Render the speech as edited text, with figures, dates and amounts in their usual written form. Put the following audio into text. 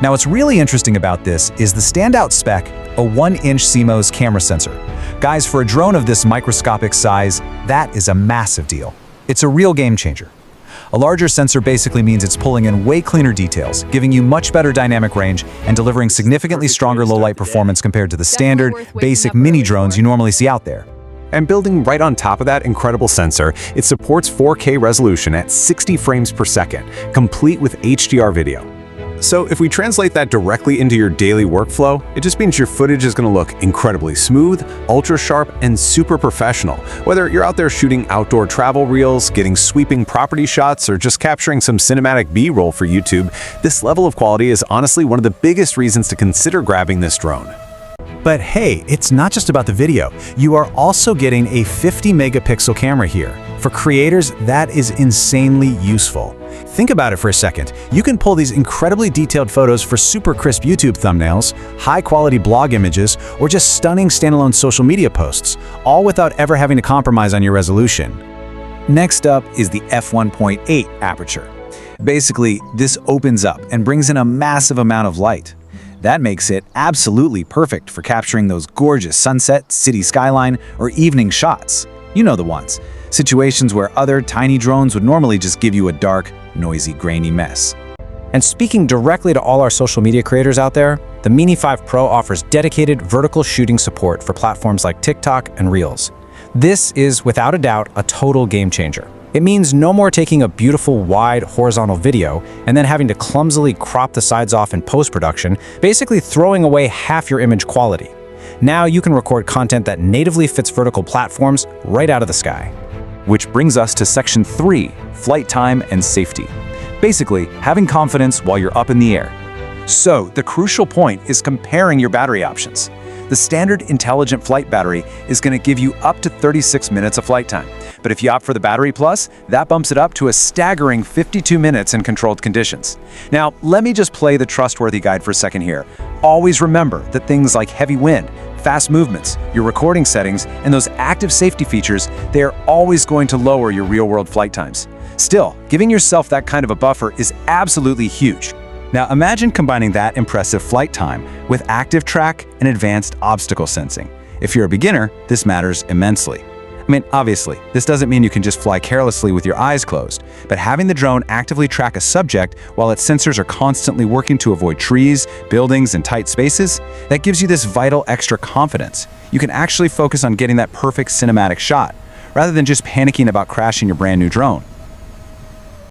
Now what's really interesting about this is the standout spec, a 1-inch CMOS camera sensor. Guys, for a drone of this microscopic size, that is a massive deal. It's a real game changer. A larger sensor basically means it's pulling in way cleaner details, giving you much better dynamic range and delivering significantly stronger low-light performance compared to the standard, basic mini drones you normally see out there. And building right on top of that incredible sensor, it supports 4K resolution at 60 frames per second, complete with HDR video. So if we translate that directly into your daily workflow, it just means your footage is going to look incredibly smooth, ultra sharp, and super professional. Whether you're out there shooting outdoor travel reels, getting sweeping property shots, or just capturing some cinematic B-roll for YouTube, this level of quality is honestly one of the biggest reasons to consider grabbing this drone. But hey, it's not just about the video. You are also getting a 50-megapixel camera here. For creators, that is insanely useful. Think about it for a second. You can pull these incredibly detailed photos for super crisp YouTube thumbnails, high-quality blog images, or just stunning standalone social media posts, all without ever having to compromise on your resolution. Next up is the f1.8 aperture. Basically, this opens up and brings in a massive amount of light. That makes it absolutely perfect for capturing those gorgeous sunset, city skyline, or evening shots. You know the ones. Situations where other tiny drones would normally just give you a dark, noisy, grainy mess. And speaking directly to all our social media creators out there, the Mini 5 Pro offers dedicated vertical shooting support for platforms like TikTok and Reels. This is, without a doubt, a total game changer. It means no more taking a beautiful, wide, horizontal video and then having to clumsily crop the sides off in post-production, basically throwing away half your image quality. Now you can record content that natively fits vertical platforms right out of the sky. Which brings us to Section 3, Flight Time and Safety. Basically, having confidence while you're up in the air. So, the crucial point is comparing your battery options. The standard intelligent flight battery is going to give you up to 36 minutes of flight time. But if you opt for the Battery Plus, that bumps it up to a staggering 52 minutes in controlled conditions. Now, let me just play the trustworthy guide for a second here. Always remember that things like heavy wind, fast movements, your recording settings, and those active safety features, they are always going to lower your real-world flight times. Still, giving yourself that kind of a buffer is absolutely huge. Now imagine combining that impressive flight time with ActiveTrack and advanced obstacle sensing. If you're a beginner, this matters immensely. I mean, obviously, this doesn't mean you can just fly carelessly with your eyes closed, but having the drone actively track a subject while its sensors are constantly working to avoid trees, buildings, and tight spaces, that gives you this vital extra confidence. You can actually focus on getting that perfect cinematic shot, rather than just panicking about crashing your brand new drone.